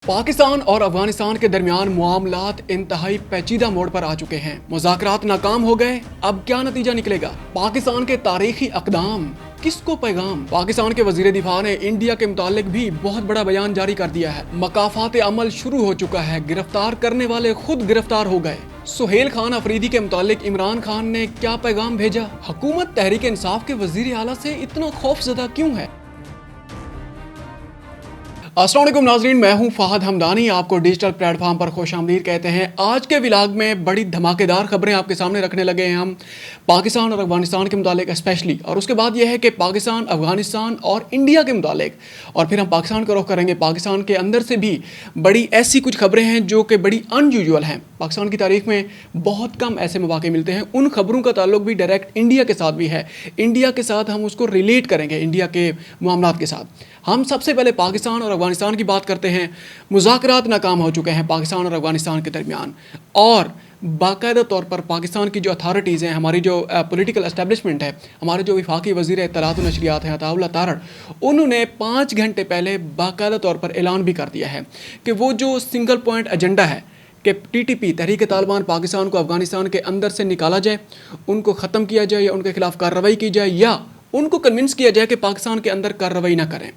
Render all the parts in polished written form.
पाकिस्तान और अफगानिस्तान के दरमियान मामलात इंतहाई पेचीदा मोड़ पर आ चुके हैं। मुज़ाकरात नाकाम हो गए, अब क्या नतीजा निकलेगा? पाकिस्तान के तारीखी अक़दाम, किसको पैगाम? पाकिस्तान के वज़ीर दिफा ने इंडिया के मुतालिक भी बहुत बड़ा बयान जारी कर दिया है। मकाफात अमल शुरू हो चुका है, गिरफ्तार करने वाले खुद गिरफ्तार हो गए। सुहेल खान अफरीदी के मुतालिक इमरान खान ने क्या पैगाम भेजा? हुकूमत तहरीक इंसाफ के वज़ीर आला से इतना खौफज़दा क्यों है? अस्सलाम वालेकुम नाज़रीन, मैं हूं फ़हद हमदानी, आपको डिजिटल प्लेटफॉर्म पर खुशामदीद कहते हैं। आज के व्लॉग में बड़ी धमाकेदार खबरें आपके सामने रखने लगे हैं हम पाकिस्तान और अफगानिस्तान के मुतालिक स्पेशली, और उसके बाद यह है कि पाकिस्तान, अफगानिस्तान और इंडिया के मुतालिक, और फिर हम पाकिस्तान का रुख करेंगे। पाकिस्तान के अंदर से भी बड़ी ऐसी कुछ खबरें हैं जो कि बड़ी अनयूजुअल हैं। पाकिस्तान की तारीख में बहुत कम ऐसे मौके मिलते हैं। उन खबरों का ताल्लुक भी डायरेक्ट इंडिया के साथ भी है। इंडिया के साथ हम उसको रिलेट करेंगे, इंडिया के मामलात के साथ। हम सबसे पहले पाकिस्तान और अफगानिस्तान की बात करते हैं। मुज़ाकरात नाकाम हो चुके हैं पाकिस्तान और अफगानिस्तान के दरमियान, और बाकायदा तौर पर पाकिस्तान की जो अथॉरिटीज़ हैं, हमारी जो पॉलिटिकल एस्टेब्लिशमेंट है, हमारे जो वफाकी वज़ीर इत्तलात व नशरियात हैं अताउल्लाह तारड़, उन्होंने 5 घंटे पहले बाकायदा तौर पर ऐलान भी कर दिया है कि वो जो सिंगल पॉइंट एजेंडा है कि TTP तहरीक तालिबान पाकिस्तान को अफगानिस्तान के अंदर से निकाला जाए, उनको ख़त्म किया जाए या उनके खिलाफ कार्रवाई की जाए, या उनको कन्विंस किया जाए कि पाकिस्तान के अंदर कार्रवाई ना करें।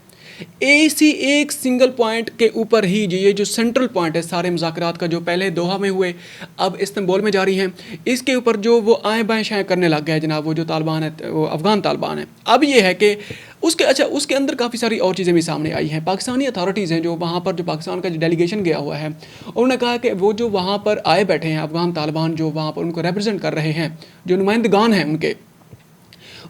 इसी एक सिंगल पॉइंट के ऊपर ही ये जो सेंट्रल पॉइंट है सारे मुज़ाकरात का, जो पहले दोहा में हुए अब इस्तांबुल में जारी हैं, इसके ऊपर जो वो आएँ बाएँ शाएँ करने लग गया है जनाब, वो जो तालिबान है, वो अफ़गान तालिबान है। अब ये है कि उसके अंदर काफ़ी सारी और चीज़ें भी सामने आई हैं। पाकिस्तानी अथॉरिटीज़ हैं जो वहाँ पर, जो पाकिस्तान का जो डेलीगेशन गया हुआ है, उन्होंने कहा कि वो जो वहाँ पर आए बैठे हैं अफ़गान तालिबान, जो वहाँ पर उनको रिप्रेजेंट कर रहे हैं, जो नुमाइंदगान हैं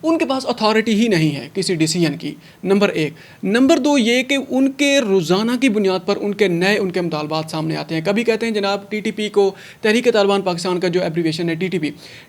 उनके पास अथॉरिटी ही नहीं है किसी डिसीजन की, नंबर 1। नंबर 2 ये कि उनके रोज़ाना की बुनियाद पर उनके मुतालबात सामने आते हैं। कभी कहते हैं जनाब TTP को, तहरीक तालिबान पाकिस्तान का जो एब्रीवेशन है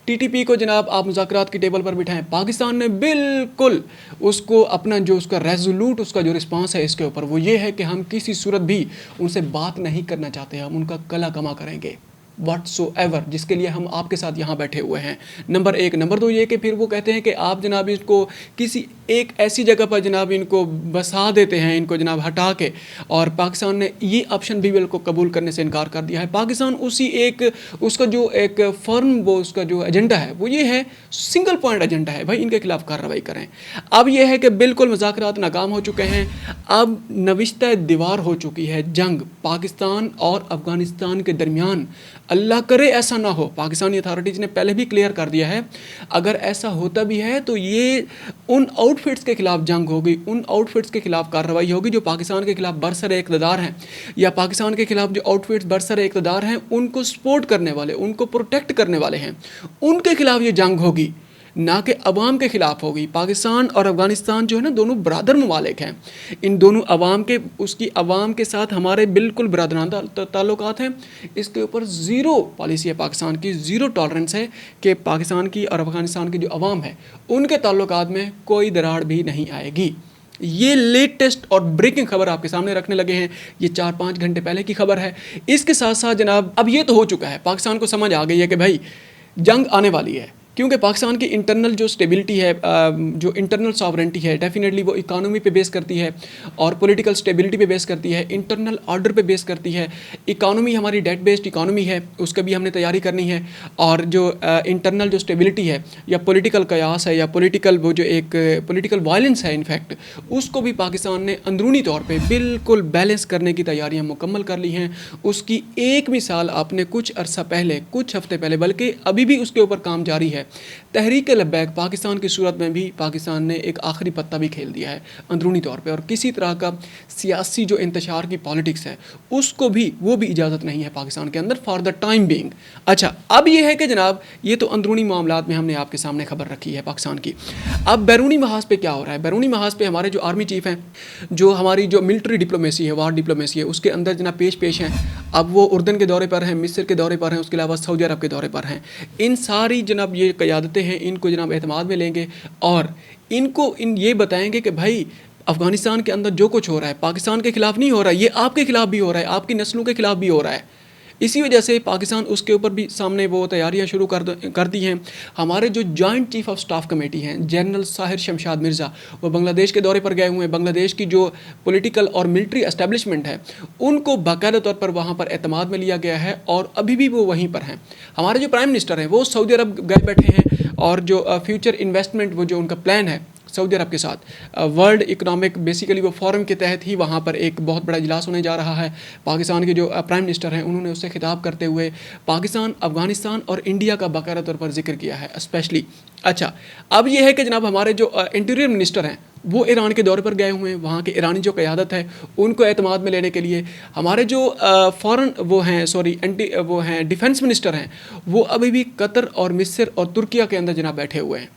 TTP को जनाब आप मुज़ाकरात की टेबल पर बिठाएं। पाकिस्तान ने बिल्कुल उसको अपना जो उसका रेजोल्यूट उसका जो रिस्पांस है इसके ऊपर, वो ये है कि हम किसी सूरत भी उनसे बात नहीं करना चाहते, हम उनका कला कमा करेंगे whatsoever, जिसके लिए हम आपके साथ यहाँ बैठे हुए हैं। नंबर 1। नंबर 2 ये कि फिर वो कहते हैं कि आप जनाब इसको किसी एक ऐसी जगह पर जनाब इनको बसा देते हैं, इनको जनाब हटा के, और पाकिस्तान ने ये ऑप्शन भी बिल्कुल कबूल करने से इनकार कर दिया है। पाकिस्तान उसी एक उसका जो एक फर्म वो उसका जो एजेंडा है वो ये है, सिंगल पॉइंट एजेंडा है, भाई इनके खिलाफ कार्रवाई करें। अब ये है कि बिल्कुल मुज़ाकरात नाकाम हो चुके हैं, अब नविश्ता दीवार हो चुकी है जंग पाकिस्तान और अफगानिस्तान के दरमियान। अल्लाह करे ऐसा ना हो, पाकिस्तानी अथॉरिटीज़ ने पहले भी क्लियर कर दिया है, अगर ऐसा होता भी है तो ये उन आउटफिट्स के खिलाफ जंग होगी, उन आउटफिट्स के खिलाफ कार्रवाई होगी जो पाकिस्तान के खिलाफ बरसरे इक़्तिदार हैं, या पाकिस्तान के खिलाफ जो आउटफिट्स बरसरे इक़्तिदार हैं उनको सपोर्ट करने वाले, उनको प्रोटेक्ट करने वाले हैं, उनके खिलाफ ये जंग होगी, ना कि अवाम के ख़िलाफ़ होगी। पाकिस्तान और अफ़गानिस्तान जो है ना, दोनों बरादर ममालिक हैं। इन दोनों उसकी अवाम के साथ हमारे बिल्कुल बरादराना ताल्लुकात हैं। इसके ऊपर ज़ीरो पॉलिसी है पाकिस्तान की, ज़ीरो टॉलरेंस है कि पाकिस्तान की और अफ़गानिस्तान की जो अवाम है उनके ताल्लुकात में कोई दरार भी नहीं आएगी। ये लेटेस्ट और ब्रेकिंग खबर आपके सामने रखने लगे हैं, ये 4-5 घंटे पहले की खबर है। इसके साथ साथ जनाब अब ये तो हो चुका है, पाकिस्तान को समझ आ गई है कि भाई जंग आने वाली है, क्योंकि पाकिस्तान की इंटरनल जो स्टेबिलिटी है, जो इंटरनल सॉवरेंटी है, डेफिनेटली वो इकानमी पे बेस करती है और पॉलिटिकल स्टेबिलिटी पे बेस करती है, इंटरनल ऑर्डर पे बेस करती है। इकानमी हमारी डेट बेस्ड इकानमी है, उसका भी हमने तैयारी करनी है, और जो इंटरनल जो स्टेबिलिटी है या पॉलिटिकल कयास है या पॉलिटिकल वो जो एक पॉलिटिकल वायलेंस है इनफैक्ट, उसको भी पाकिस्तान ने अंदरूनी तौर पर बिल्कुल बैलेंस करने की तैयारियाँ मुकम्मल कर ली हैं। उसकी एक मिसाल आपने कुछ अरसा पहले, कुछ हफ्ते पहले, बल्कि अभी भी उसके ऊपर काम जारी है, तहरीक लब्बैक पाकिस्तान की सूरत में भी पाकिस्तान ने एक आखिरी पत्ता भी खेल दिया है अंदरूनी तौर पे, और किसी तरह का सियासी जो इंतशार की पॉलिटिक्स है उसको भी, वो भी इजाज़त नहीं है पाकिस्तान के अंदर फॉर द टाइम बीइंग। अच्छा, अब ये है कि जनाब ये तो अंदरूनी मामलात में हमने आपके सामने खबर रखी है पाकिस्तान की। अब बैरूनी महाज पे क्या हो रहा है? बैरूनी महाज पे हमारे जो आर्मी चीफ़ हैं, जो हमारी जो मिलिट्री डिप्लोमेसी है, वार डिप्लोमेसी है, उसके अंदर जनाब पेश हैं। अब वो उर्दन के दौरे पर हैं, मिस्र के दौरे पर हैं, उसके अलावा सऊदी अरब के दौरे पर हैं। इन सारी जनाब ये क़यादतें हैं, इनको जनाब एतमाद में लेंगे और इनको ये बताएंगे कि भाई अफ़गानिस्तान के अंदर जो कुछ हो रहा है पाकिस्तान के ख़िलाफ़ नहीं हो रहा है, ये आपके ख़िलाफ़ भी हो रहा है, आपकी नस्लों के ख़िलाफ़ भी हो रहा है। इसी वजह से पाकिस्तान उसके ऊपर भी सामने वो तैयारियां शुरू कर दी हैं। हमारे जो joint chief of staff committee हैं जनरल साहिर शमशाद मिर्ज़ा, वो बांग्लादेश के दौरे पर गए हुए हैं। बांग्लादेश की जो पॉलिटिकल और मिलिट्री एस्टेब्लिशमेंट है उनको बाकायदा तौर पर वहाँ पर एतमाद में लिया गया है और अभी भी वो वहीं पर हैं। हमारे जो प्राइम मिनिस्टर हैं वो सऊदी अरब गए बैठे हैं और जो फ्यूचर इन्वेस्टमेंट वो जो उनका प्लान है सऊदी अरब के साथ वर्ल्ड इकोनॉमिक बेसिकली वो फोरम के तहत ही वहाँ पर एक बहुत बड़ा इजलास होने जा रहा है। पाकिस्तान के जो प्राइम मिनिस्टर हैं उन्होंने उससे खिताब करते हुए पाकिस्तान, अफगानिस्तान और इंडिया का बाकायदा तौर पर जिक्र किया है स्पेशली। अच्छा, अब ये है कि जनाब हमारे जो इंटीरियर मिनिस्टर हैं वो ईरान के दौरे पर गए हुए हैं। वहाँ के ईरानी जो क़यादत है उनको एतमाद में लेने के लिए हमारे जो फॉरेन वो हैं वो हैं डिफेंस मिनिस्टर हैं वो अभी भी कतर और मिस्र और तुर्किया के अंदर जनाब बैठे हुए हैं।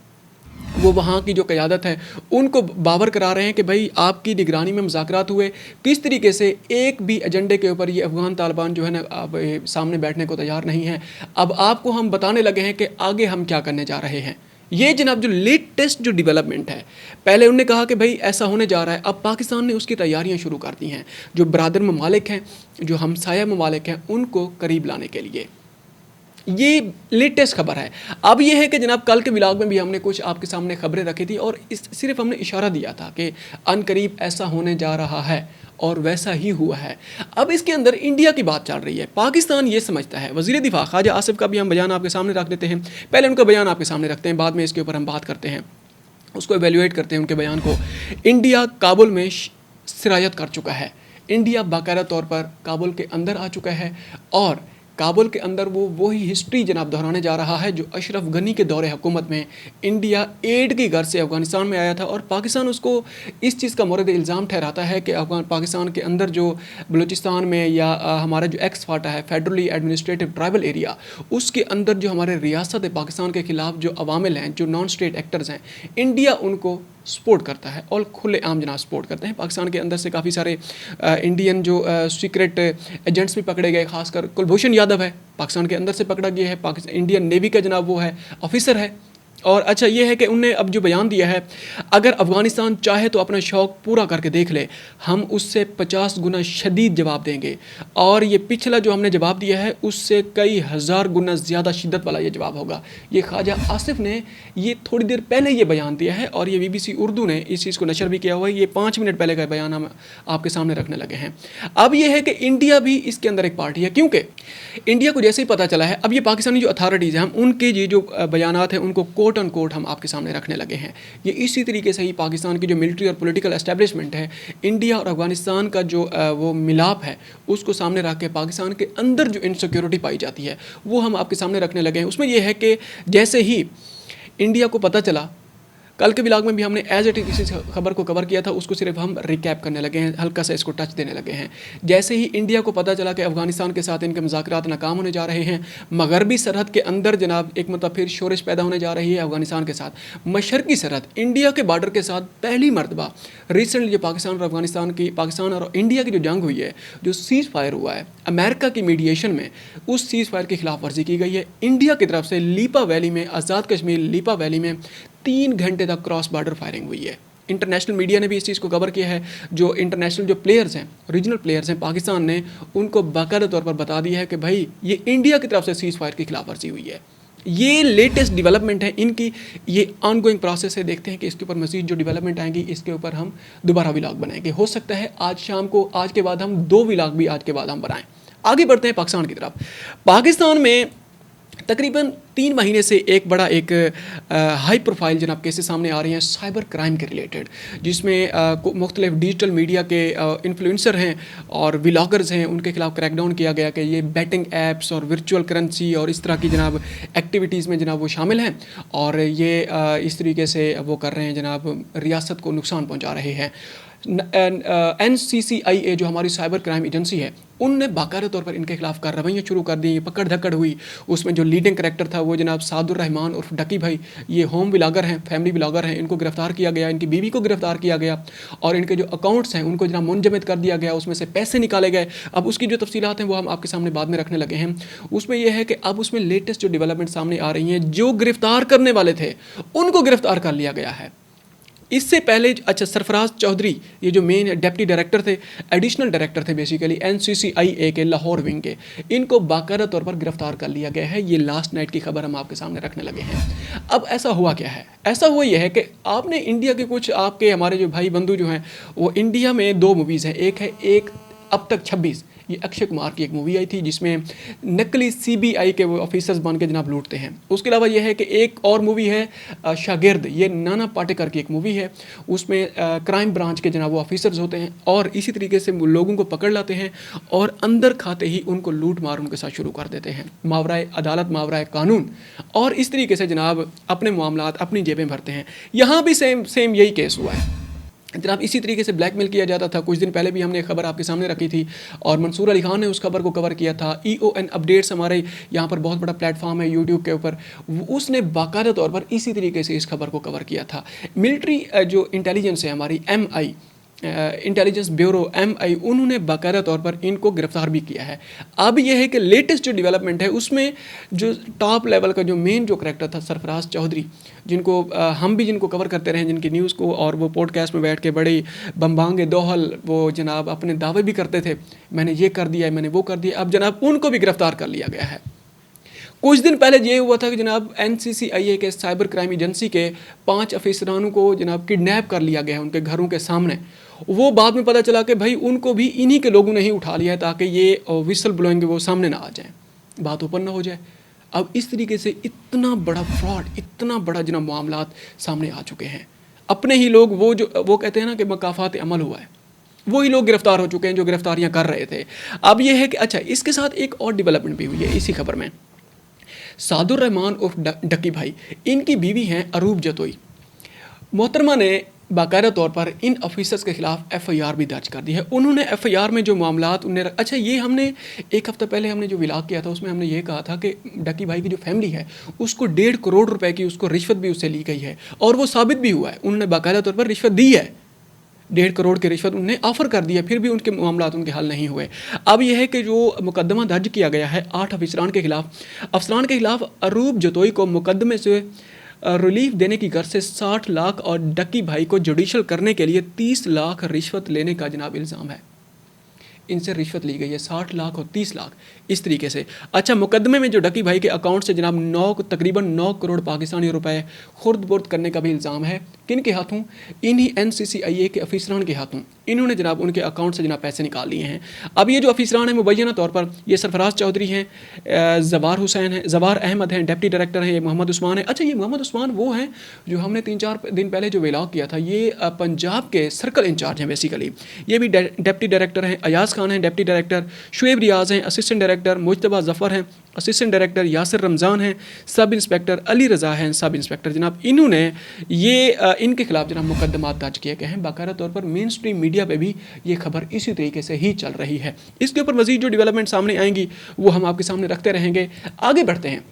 वो वहाँ की जो क़यादत है उनको बावर करा रहे हैं कि भाई आपकी निगरानी में मुज़ाकरात हुए, किस तरीके से एक भी एजेंडे के ऊपर ये अफ़गान तालिबान जो है ना अब सामने बैठने को तैयार नहीं है। अब आपको हम बताने लगे हैं कि आगे हम क्या करने जा रहे हैं। ये जनाब जो लेटेस्ट जो डेवलपमेंट है, पहले उन्होंने कहा कि भाई ऐसा होने जा रहा है, अब पाकिस्तान ने उसकी तैयारियां शुरू कर दी हैं। जो बरादर ममालिक हैं, जो हमसाया ममालिक हैं, उनको करीब लाने के लिए ये लेटेस्ट खबर है। अब ये है कि जनाब कल के व्लॉग में भी हमने कुछ आपके सामने खबरें रखी थी और सिर्फ हमने इशारा दिया था कि अनकरीब ऐसा होने जा रहा है और वैसा ही हुआ है। अब इसके अंदर इंडिया की बात चल रही है। पाकिस्तान ये समझता है, वज़ीर दिफा ख्वाजा आसिफ का भी हम बयान आपके सामने रख देते हैं। पहले उनका बयान आपके सामने रखते हैं, बाद में इसके ऊपर हम बात करते हैं, उसको एवेल्युएट करते हैं उनके बयान को। इंडिया काबुल में सिरायत कर चुका है। इंडिया बाकायदा तौर पर काबुल के अंदर आ चुका है और काबुल के अंदर वो वही हिस्ट्री जनाब दोहराने जा रहा है जो अशरफ गनी के दौरे हुकूमत में इंडिया एड की गर्ज से अफ़गानिस्तान में आया था। और पाकिस्तान उसको इस चीज़ का मोरद इल्ज़ाम ठहराता है कि पाकिस्तान के अंदर जो बलूचिस्तान में या हमारा जो एक्स फाटा है फेडरली एडमिनिस्ट्रेटिव ट्राइबल एरिया, उसके अंदर जो हमारे रियासत पाकिस्तान के ख़िलाफ़ जो अवामिल हैं, जो नॉन स्टेट एक्टर्स हैं, इंडिया उनको सपोर्ट करता है और खुले आम जनाब सपोर्ट करते हैं। पाकिस्तान के अंदर से काफ़ी सारे इंडियन जो सीक्रेट एजेंट्स भी पकड़े गए, खासकर कुलभूषण यादव है पाकिस्तान के अंदर से पकड़ा गया है, पाकिस्तान इंडियन नेवी का जनाब वो है ऑफिसर है। और अच्छा ये है कि उनने अब जो बयान दिया है, अगर अफ़गानिस्तान चाहे तो अपना शौक़ पूरा करके देख ले, हम उससे 50 गुना शदीद जवाब देंगे। और ये पिछला जो हमने जवाब दिया है उससे कई हज़ार गुना ज़्यादा शिद्दत वाला ये जवाब होगा। ये ख्वाजा आसिफ ने ये थोड़ी देर पहले ये बयान दिया है और ये BBC उर्दू ने इस चीज़ को नशर भी किया हुआ है। ये 5 मिनट पहले का बयान हम आपके सामने रखने लगे हैं। अब ये है कि इंडिया भी इसके अंदर एक पार्टी है, क्योंकि इंडिया को जैसे ही पता चला है, अब ये पाकिस्तानी जो अथॉरिटीज़ हैं हम उनके ये जो बयानात हैं उनको कोट ऑन कोट हम आपके सामने रखने लगे हैं। ये इसी तरीके से ही पाकिस्तान की जो मिलिट्री और पॉलिटिकल एस्टेब्लिशमेंट है, इंडिया और अफगानिस्तान का जो वो मिलाप है उसको सामने रख के पाकिस्तान के अंदर जो इनसिक्योरिटी पाई जाती है वो हम आपके सामने रखने लगे हैं। उसमें यह है कि जैसे ही इंडिया को पता चला, कल के व्लॉग में भी हमने एज इट इस खबर को कवर किया था, उसको सिर्फ हम रिकैप करने लगे हैं, हल्का सा इसको टच देने लगे हैं। जैसे ही इंडिया को पता चला कि अफगानिस्तान के साथ इनके मुज़ाकरात नाकाम होने जा रहे हैं, मगरबी सरहद के अंदर जनाब एक मतलब फिर शोरश पैदा होने जा रही है अफगानिस्तान के साथ। मशरकी सरहद इंडिया के बॉर्डर के साथ पहली मरतबा रिसेंटली जो पाकिस्तान और अफगानिस्तान की, पाकिस्तान और इंडिया की जो जंग हुई है, जो सीज़ फायर हुआ है अमेरिका की मीडिएशन में, उस सीज़ फायर की खिलाफ वर्जी की गई है। इंडिया की तरफ से लीपा वैली में, आज़ाद कश्मीर लीपा वैली में 3 घंटे तक क्रॉस बॉर्डर फायरिंग हुई है। इंटरनेशनल मीडिया ने भी इस चीज़ को कवर किया है। जो इंटरनेशनल जो प्लेयर्स हैं, रीजनल प्लेयर्स हैं, पाकिस्तान ने उनको बाकायदा तौर पर बता दिया है कि भाई ये इंडिया की तरफ से सीज़ फायर की खिलाफ वर्जी हुई है। ये लेटेस्ट डेवलपमेंट है इनकी, ये ऑनगोइंग प्रोसेस है। देखते हैं कि इसके ऊपर मज़ीद जो डेवलपमेंट आएंगी इसके ऊपर हम दोबारा व्लॉग बनाएंगे। हो सकता है आज शाम को, आज के बाद हम 2 व्लॉग भी आज के बाद हम बनाएं। आगे बढ़ते हैं पाकिस्तान की तरफ। पाकिस्तान में तकरीबन 3 महीने से एक बड़ा एक हाई प्रोफाइल जनाब केसेस सामने आ रहे हैं साइबर क्राइम के रिलेटेड, जिसमें मुख्तलिफ डिजिटल मीडिया के इन्फ्लुएंसर हैं और व्लॉगर्स हैं, उनके खिलाफ क्रैकडाउन किया गया कि ये बैटिंग ऐप्स और वर्चुअल करेंसी और इस तरह की जनाब एक्टिविटीज़ में जनाब वो शामिल हैं और ये इस तरीके से वो कर रहे हैं जनाब, रियासत को नुकसान पहुँचा रहे हैं। NCCIA जो हमारी साइबर क्राइम एजेंसी है, उनने बाकायदा तौर पर इनके खिलाफ कार्रवाइयाँ शुरू कर दी। पकड़ धकड़ हुई। उसमें जो लीडिंग करेक्टर था वो जनाब सादुर रहमान उर्फ डकी भाई, ये होम व्लॉगर हैं, फैमिली व्लॉगर हैं, इनको गिरफ्तार किया गया, इनकी बीवी को गिरफ्तार किया गया और इनके जो अकाउंट्स हैं उनको जनाब मुंजमद कर दिया गया, उसमें से पैसे निकाले गए। अब उसकी जो तफसीलात हैं वो हम आपके सामने बाद में रखने लगे हैं। उसमें यह है कि अब उसमें लेटेस्ट जो डेवलपमेंट सामने आ रही हैं, जो गिरफ्तार करने वाले थे उनको गिरफ्तार कर लिया गया है। इससे पहले अच्छा सरफराज चौधरी ये जो मेन डिप्टी डायरेक्टर थे, एडिशनल डायरेक्टर थे बेसिकली NCCIA के लाहौर विंग के, इनको बाकायदा तौर पर गिरफ्तार कर लिया गया है। ये लास्ट नाइट की खबर हम आपके सामने रखने लगे हैं। अब ऐसा हुआ क्या है? ऐसा हुआ यह है कि आपने इंडिया के कुछ आपके हमारे जो भाई बंधु जो हैं वो इंडिया में 2 मूवीज़ हैं, एक है एक अब तक 26, ये अक्षय कुमार की एक मूवी आई थी जिसमें नकली CBI के वो ऑफिसर्स बन के जनाब लूटते हैं। उसके अलावा ये है कि एक और मूवी है शागिर्द, ये नाना पाटेकर की एक मूवी है, उसमें क्राइम ब्रांच के जनाब वो ऑफिसर्स होते हैं और इसी तरीके से लोगों को पकड़ लाते हैं और अंदर खाते ही उनको लूट मार उनके साथ शुरू कर देते हैं, मावराए अदालत मावराए कानून, और इस तरीके से जनाब अपने मामलात अपनी जेबें भरते हैं। यहाँ भी सेम यही केस हुआ है जनाब। इसी तरीके से ब्लैकमेल किया जाता था। कुछ दिन पहले भी हमने एक खबर आपके सामने रखी थी और मंसूर अली खान ने उस खबर को कवर किया था। EON अपडेट्स हमारे यहाँ पर बहुत बड़ा प्लेटफॉर्म है यूट्यूब के ऊपर, उसने बाकायदा तौर पर इसी तरीके से इस खबर को कवर किया था। मिलिट्री जो इंटेलिजेंस है हमारी MI इंटेलिजेंस ब्यूरो MI, उन्होंने बाकायदा तौर पर इनको गिरफ्तार भी किया है। अब यह है कि लेटेस्ट जो डेवलपमेंट है उसमें जो टॉप लेवल का जो मेन जो करैक्टर था सरफराज चौधरी, जिनको हम भी जिनको कवर करते रहे जिनकी न्यूज़ को, और वो पॉडकास्ट में बैठ के बड़े बम्बांगे दोहल वो जनाब अपने दावे भी करते थे, मैंने ये कर दिया मैंने वो कर दिया। अब जनाब उनको भी गिरफ्तार कर लिया गया है। कुछ दिन पहले ये हुआ था कि जनाब NCCIA के साइबर क्राइम एजेंसी के 5 अफसरानों को जनाब किडनैप कर लिया गया है उनके घरों के सामने। वो बाद में पता चला कि भाई उनको भी इन्हीं के लोगों ने ही उठा लिया है ताकि ये विसल ब्लोइंग वो सामने ना आ जाए, बात ओपन ना हो जाए। अब इस तरीके से इतना बड़ा फ्रॉड, इतना बड़ा जनाब मामलात सामने आ चुके हैं। अपने ही लोग वो कहते हैं ना कि मकाफात अमल हुआ है, वही लोग गिरफ्तार हो चुके हैं जो गिरफ्तारियाँ कर रहे थे। अब ये है कि अच्छा इसके साथ एक और डेवलपमेंट भी हुई है इसी खबर में। सादुर रहमान उर्फ डक्की भाई, इनकी बीवी हैं अरूब जतोई। मोहतरमा ने बाकायदा तौर पर इन ऑफिसर्स के खिलाफ FIR भी दर्ज कर दी है। उन्होंने FIR में जो मामलात उन्हें अच्छा ये हमने एक हफ़्ता पहले हमने जो विलाग किया था उसमें हमने ये कहा था कि डक्की भाई की जो फैमिली है उसको 1.5 करोड़ रुपए की उसको रिश्वत भी उससे ली गई है और वो साबित भी हुआ है। उन्होंने बाकायदा तौर पर रिश्वत दी है, 1.5 करोड़ की रिश्वत उन्हें ऑफर कर दी है, फिर भी उनके मामलात उनके हल नहीं हुए। अब यह है कि जो मुकदमा दर्ज किया गया है 8 अफसरान के खिलाफ अरूब जतोई को मुकदमे से रिलीफ देने की गर्ज से 60 लाख और डक्की भाई को जुडिशल करने के लिए 30 लाख रिश्वत लेने का जनाब इल्ज़ाम है। इनसे रिश्वत ली गई है 60 लाख और 30 लाख इस तरीके से। अच्छा मुकदमे में जो डक्की भाई के अकाउंट से जनाब तकरीबन 9 करोड़ पाकिस्तानी रुपए खुर्द बुर्द करने का भी इल्ज़ाम है। किन के हाथों? इन्हीं NCCIA के अफसरान के हाथों। इन्होंने जनाब उनके अकाउंट से जनाब पैसे निकाल लिए हैं। अब ये जो अफसरान हैं मुबैना तौर पर ये सरफराज चौधरी हैं, ज़वार हुसैन हैं, ज़वार अहमद हैं, डिप्टी डायरेक्टर हैं, ये मोहम्मद उस्मान है। अच्छा ये मोहम्मद उस्मान वो हैं जो हमने 3-4 दिन पहले जो व्लॉग किया था, ये पंजाब के सर्कल इंचार्ज हैं बेसिकली। ये भी डिप्टी डायरेक्टर हैं। अयाज खान हैं डिप्टी डायरेक्टर, शुएब रियाज हैं असिस्टेंट डायरेक्टर, मुजतबा ज़फ़र हैं असिस्टेंट डायरेक्टर, यासिर रमज़ान हैं सब इंस्पेक्टर, अली रज़ा हैं सब इंस्पेक्टर। जनाब इन्होंने ये इनके खिलाफ जनाब मुकदमा दर्ज किए गए हैं। बाकायदा तौर पर मेन स्ट्रीम मीडिया पे भी ये खबर इसी तरीके से ही चल रही है। इसके ऊपर मज़ीद जो डेवलपमेंट सामने आएंगी वो हम आपके सामने रखते रहेंगे। आगे बढ़ते हैं।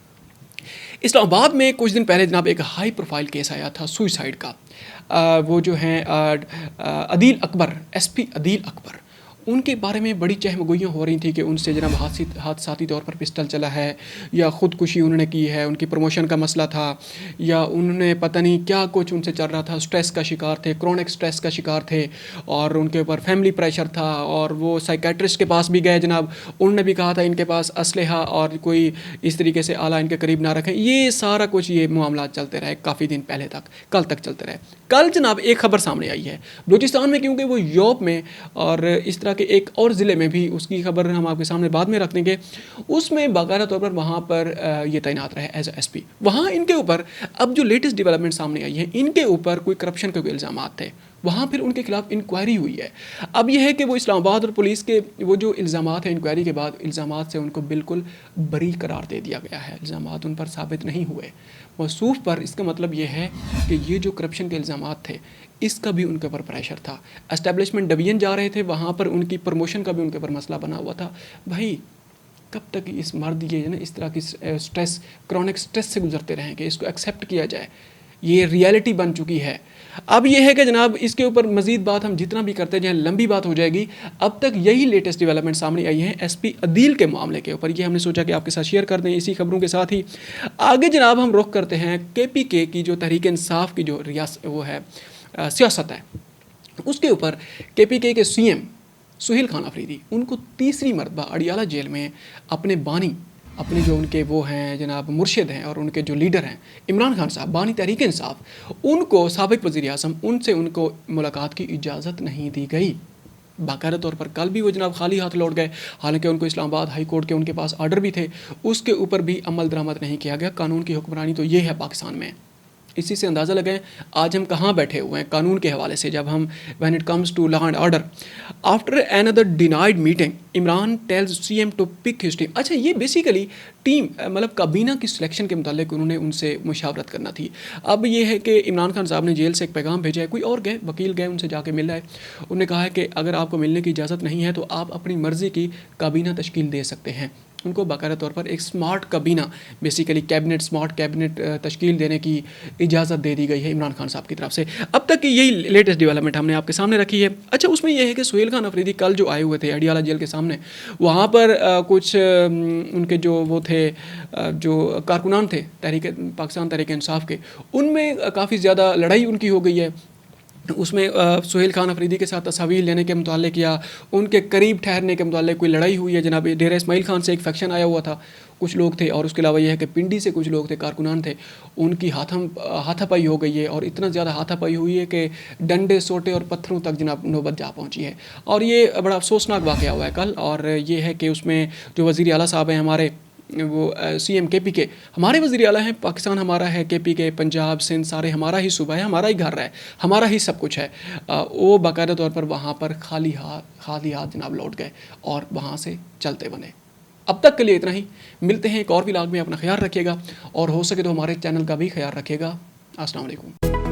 इस्लामाबाद में कुछ दिन पहले जनाब एक हाई प्रोफाइल केस आया था सुसाइड का। वो जो हैं अदील अकबर, SP अदील अकबर, उनके बारे में बड़ी चहमगोइयाँ हो रही थी कि उनसे जनाब हादसाती तौर पर पिस्टल चला है या ख़ुदकुशी उन्होंने की है, उनकी प्रमोशन का मसला था या उन्होंने पता नहीं क्या कुछ उनसे चल रहा था, स्ट्रेस का शिकार थे, क्रोनिक स्ट्रेस का शिकार थे और उनके ऊपर फैमिली प्रेशर था और वो साइकेट्रिस्ट के पास भी गए जनाब, उन्होंने भी कहा था इनके पास असलहा और कोई इस तरीके से आला इनके करीब ना रखें। ये सारा कुछ ये मामला चलते रहे काफ़ी दिन पहले तक, कल तक चलते रहे। कल जनाब एक खबर सामने आई है बलूचिस्तान में, क्योंकि वो यूरोप में और इस तरह के एक और ज़िले में भी, उसकी खबर हम आपके सामने बाद में रख देंगे, उसमें बाकायदा तौर पर वहाँ पर ये तैनात रहे एज SP। वहाँ इनके ऊपर अब जो लेटेस्ट डेवलपमेंट सामने आई है, इनके ऊपर कोई करप्शन के कोई इल्ज़ाम थे, वहाँ फिर उनके खिलाफ इंक्वायरी हुई है। अब यह है कि वो इस्लामाबाद और पुलिस के वो जो इल्ज़ाम हैं इंक्वायरी के बाद, इल्ज़ाम से उनको बिल्कुल बरी करार दे दिया गया है। इल्ज़ाम उन पर साबित नहीं हुए मौसूफ पर। इसका मतलब ये है कि ये जो करप्शन के इल्ज़ाम थे इसका भी उनके ऊपर प्रेशर था। एस्टेब्लिशमेंट डिवीजन जा रहे थे, वहाँ पर उनकी प्रमोशन का भी उनके ऊपर मसला बना हुआ था। भाई कब तक इस मर्द ये ना इस तरह की स्ट्रेस, क्रॉनिक स्ट्रेस से गुजरते रहेंगे? इसको एक्सेप्ट किया जाए, ये रियलिटी बन चुकी है। अब ये है कि जनाब इसके ऊपर मज़ीद बात हम जितना भी करते जाएँ लंबी बात हो जाएगी। अब तक यही लेटेस्ट डेवलपमेंट सामने आई हैं SP अदील के मामले के ऊपर, ये हमने सोचा कि आपके साथ शेयर कर दें। इसी खबरों के साथ ही आगे जनाब हम रुख करते हैं KPK की जो तहरीक इंसाफ की जो वो है सियासत है, उसके ऊपर KPK के CM सुहेल खान अफरीदी उनको तीसरी मरतबा अडियाला जेल में अपने बानी, अपने जो उनके वो हैं जनाब मुर्शिद हैं और उनके जो लीडर हैं इमरान खान साहब, बानी तहरीक इंसाफ, उनको साबिक वज़ीर आज़म उनसे उनको मुलाकात की इजाज़त नहीं दी गई। बाकायदा तौर पर कल भी वो जनाब खाली हाथ लौट गए, हालांकि उनको इस्लामाबाद हाई कोर्ट के उनके पास आर्डर भी थे, उसके ऊपर भी अमल दरामद नहीं किया गया। कानून की हुक्मरानी तो ये है पाकिस्तान में। इसी से अंदाज़ा लगाएं आज हम कहाँ बैठे हुए हैं कानून के हवाले से, जब हम when it comes to law and order. After another denied meeting Imran tells CM to pick his team. अच्छा, ये बेसिकली टीम मतलब काबीना की सिलेक्शन के मुतालिक उन्होंने उनसे मुशावरत करना थी। अब ये है कि इमरान खान साहब ने जेल से एक पैगाम भेजा है, कोई और गए, वकील गए, उनसे जाके मिल रहा है, उन्होंने कहा है कि अगर आपको मिलने की इजाज़त नहीं है तो आप अपनी मर्ज़ी की काबीना तश्कील दे सकते हैं। उनको बाकायदा तौर पर एक स्मार्ट काबीना, बेसिकली कैबिनेट, स्मार्ट कैबिनेट तश्कील देने की इजाज़त दे दी गई है इमरान खान साहब की तरफ से। अब तक की यही लेटेस्ट डेवलपमेंट हमने आपके सामने रखी है। अच्छा, उसमें यह है कि सुहेल खान अफरीदी कल जो आए हुए थे अडियाला जेल के सामने, वहाँ पर कुछ उनके जो वो थे जो कारकुनान थे पाकिस्तान तहरीक इंसाफ के, उनमें काफ़ी ज़्यादा लड़ाई उनकी हो गई है। उसमें सुहेल खान अफरीदी के साथ तस्वीर लेने के मुतालिक या उनके करीब ठहरने के मुतालिक कोई लड़ाई हुई है। जनाब डेरा इस्माइल खान से एक फैक्शन आया हुआ था, कुछ लोग थे, और उसके अलावा यह है कि पिंडी से कुछ लोग थे, कारकुनान थे, उनकी हाथापाई हो गई है, और इतना ज़्यादा हाथापाई हुई है कि डंडे, सोटे और पत्थरों तक जनाब नौबत जा पहुँची है। और ये बड़ा अफसोसनाक वाक़या हुआ है कल। और ये है कि उसमें जो वज़ीर आला साहब हैं हमारे, वो CM KPK, हमारे वज़ीर आला हैं, पाकिस्तान हमारा है, KPK पंजाब सिंध सारे हमारा ही सूबा है, हमारा ही घर है, हमारा ही सब कुछ है, वो बाकायदा तौर पर वहाँ पर खाली हाथ जनाब लौट गए और वहाँ से चलते बने। अब तक के लिए इतना ही, मिलते हैं एक और व्लॉग में। अपना ख्याल रखिएगा और हो सके तो हमारे चैनल का भी ख्याल रखिएगा। अस्सलाम वालेकुम।